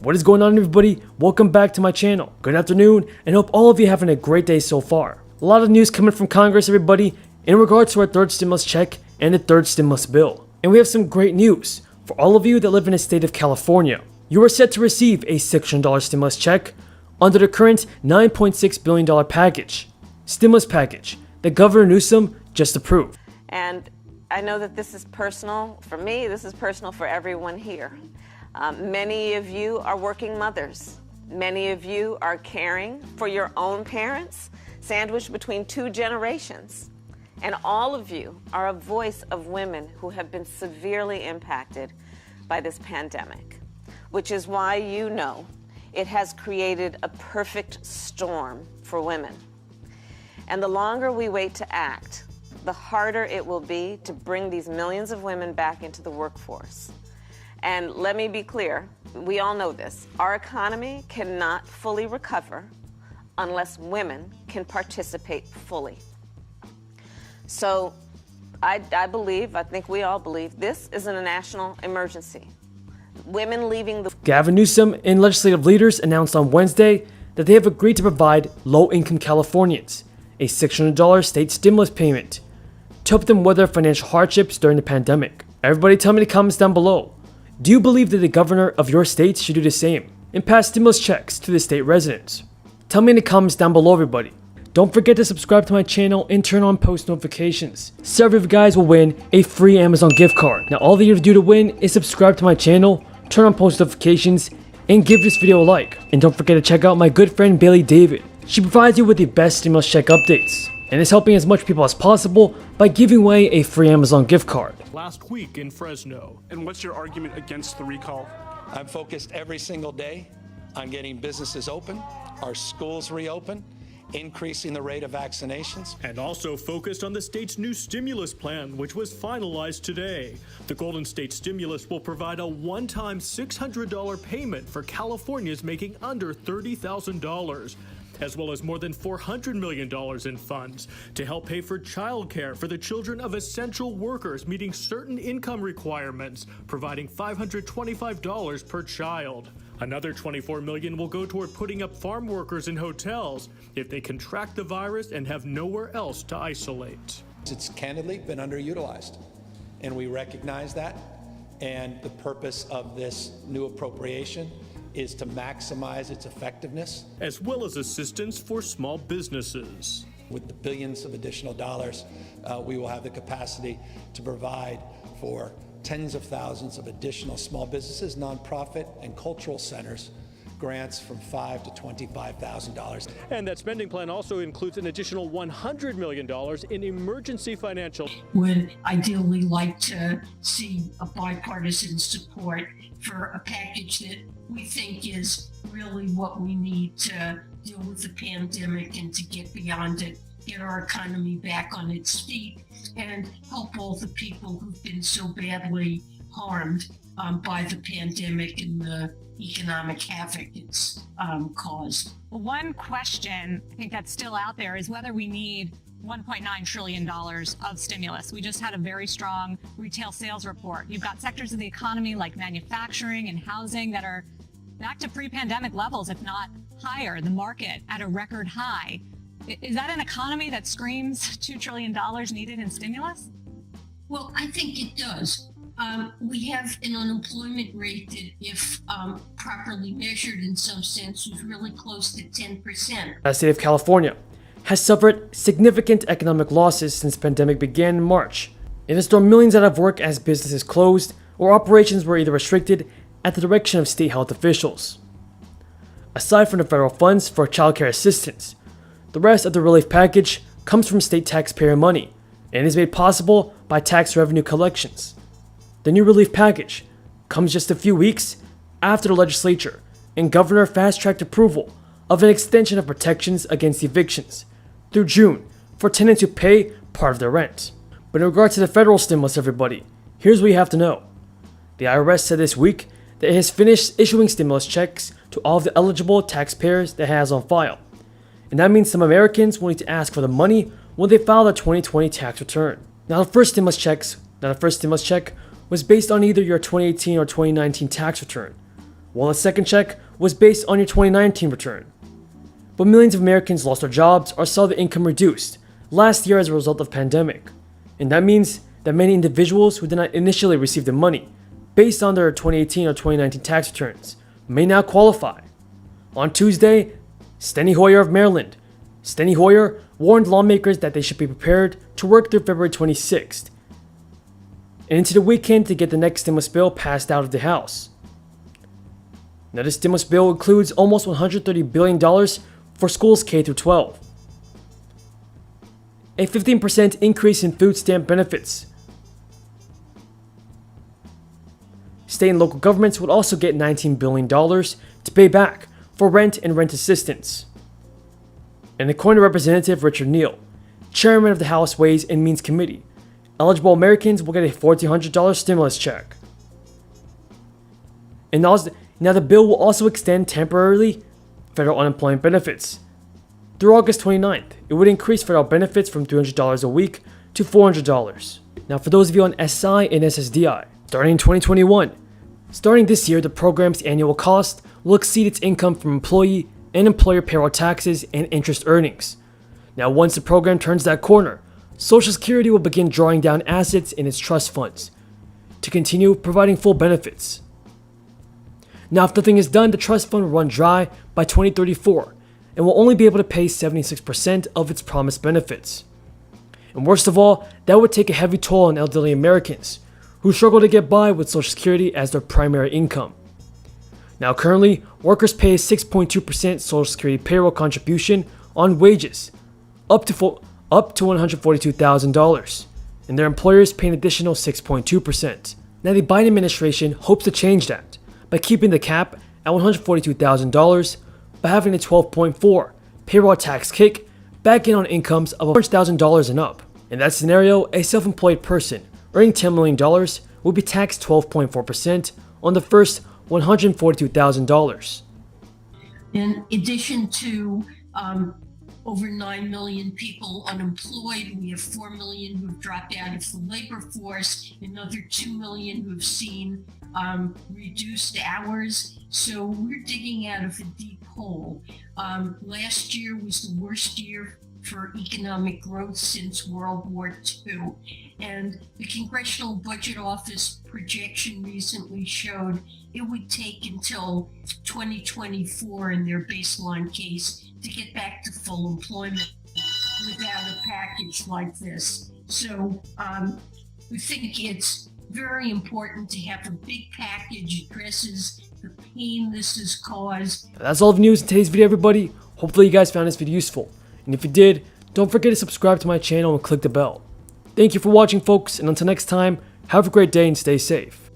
What is going on, everybody? Welcome back to my channel. Good afternoon, and hope all of you are having a great day so far. A lot of news coming from Congress, everybody, in regards to our third stimulus check and the third stimulus bill. And we have some great news for all of you that live in the state of California. You are set to receive a $600 stimulus check under the current $9.6 billion stimulus package that Governor Newsom just approved. And I know that this is personal for me, this is personal for everyone here. Many of you are working mothers. Many of you are caring for your own parents, sandwiched between two generations. And all of you are a voice of women who have been severely impacted by this pandemic, which is why you know it has created a perfect storm for women. And the longer we wait to act, the harder it will be to bring these millions of women back into the workforce. And let me be clear, we all know this. Our economy cannot fully recover unless women can participate fully. So I think we all believe, this is a national emergency. Women leaving the... Gavin Newsom and legislative leaders announced on Wednesday that they have agreed to provide low-income Californians a $600 state stimulus payment to help them weather financial hardships during the pandemic. Everybody tell me in the comments down below, do you believe that the governor of your state should do the same and pass stimulus checks to the state residents? Tell me in the comments down below, everybody. Don't forget to subscribe to my channel and turn on post notifications. Several of you guys will win a free Amazon gift card. Now all that you have to do to win is subscribe to my channel, turn on post notifications, and give this video a like. And don't forget to check out my good friend Bailey David. She provides you with the best stimulus check updates and is helping as much people as possible by giving away a free Amazon gift card. Last week in Fresno. And what's your argument against the recall? I'm focused every single day on getting businesses open, our schools reopen, increasing the rate of vaccinations. And also focused on the state's new stimulus plan, which was finalized today. The Golden State Stimulus will provide a one-time $600 payment for Californians making under $30,000. As well as more than $400 million in funds to help pay for childcare for the children of essential workers meeting certain income requirements, providing $525 per child. Another $24 million will go toward putting up farm workers in hotels if they contract the virus and have nowhere else to isolate. It's candidly been underutilized, and we recognize that. And the purpose of this new appropriation is to maximize its effectiveness. As well as assistance for small businesses. With the billions of additional dollars, we will have the capacity to provide for tens of thousands of additional small businesses, nonprofit, and cultural centers grants from $5,000 to $25,000. And that spending plan also includes an additional $100 million in emergency financial. Would ideally like to see a bipartisan support for a package that we think is really what we need to deal with the pandemic and to get beyond it, get our economy back on its feet, and help all the people who've been so badly harmed by the pandemic and the economic havoc it's caused. Well, one question I think that's still out there is whether we need $1.9 trillion of stimulus. We just had a very strong retail sales report. You've got sectors of the economy like manufacturing and housing that are back to pre-pandemic levels, if not higher, the market at a record high. Is that an economy that screams $2 trillion needed in stimulus? Well, I think it does. We have an unemployment rate that, if properly measured in some sense, is really close to 10%. The state of California has suffered significant economic losses since the pandemic began in March. It has thrown millions out of work as businesses closed or operations were either restricted at the direction of state health officials. Aside from the federal funds for childcare assistance, the rest of the relief package comes from state taxpayer money and is made possible by tax revenue collections. The new relief package comes just a few weeks after the legislature and governor fast-tracked approval of an extension of protections against evictions through June for tenants who pay part of their rent. But in regard to the federal stimulus, everybody, here's what you have to know. The IRS said this week that it has finished issuing stimulus checks to all of the eligible taxpayers that it has on file. And that means some Americans will need to ask for the money when they file their 2020 tax return. Now the first stimulus check was based on either your 2018 or 2019 tax return, while a second check was based on your 2019 return. But millions of Americans lost their jobs or saw their income reduced last year as a result of the pandemic. And that means that many individuals who did not initially receive the money based on their 2018 or 2019 tax returns may now qualify. On Tuesday, Steny Hoyer of Maryland, Steny Hoyer warned lawmakers that they should be prepared to work through February 26th and into the weekend to get the next stimulus bill passed out of the House. Now, this stimulus bill includes almost $130 billion for schools K through 12, a 15% increase in food stamp benefits. State and local governments would also get $19 billion to pay back for rent and rent assistance. And according to Representative Richard Neal, chairman of the House Ways and Means Committee, eligible Americans will get a $1,400 stimulus check. And now the bill will also extend temporarily federal unemployment benefits. Through August 29th, it would increase federal benefits from $300 a week to $400. Now, for those of you on SI and SSDI, starting in 2021, starting this year, the program's annual cost will exceed its income from employee and employer payroll taxes and interest earnings. Now, once the program turns that corner, Social Security will begin drawing down assets in its trust funds to continue providing full benefits. Now, if nothing is done, the trust fund will run dry by 2034 and will only be able to pay 76% of its promised benefits. And worst of all, that would take a heavy toll on elderly Americans who struggle to get by with Social Security as their primary income. Now, currently, workers pay a 6.2% Social Security payroll contribution on wages, up to $142,000, and their employers pay an additional 6.2%. Now, the Biden administration hopes to change that by keeping the cap at $142,000 by having a 12.4 payroll tax kick back in on incomes of $100,000 and up. In that scenario, a self-employed person earning $10 million will be taxed 12.4% on the first $142,000. In addition to over 9 million people unemployed, we have 4 million who have dropped out of the labor force, another 2 million who have seen reduced hours. So we're digging out of a deep hole. Last year was the worst year for economic growth since World War II. And the Congressional Budget Office projection recently showed it would take until 2024 in their baseline case to get back to full employment without a package like this. So we think it's very important to have a big package that addresses the pain this has caused. That's all the news in today's video, everybody. Hopefully you guys found this video useful. And if you did, don't forget to subscribe to my channel and click the bell. Thank you for watching, folks, and until next time, have a great day and stay safe.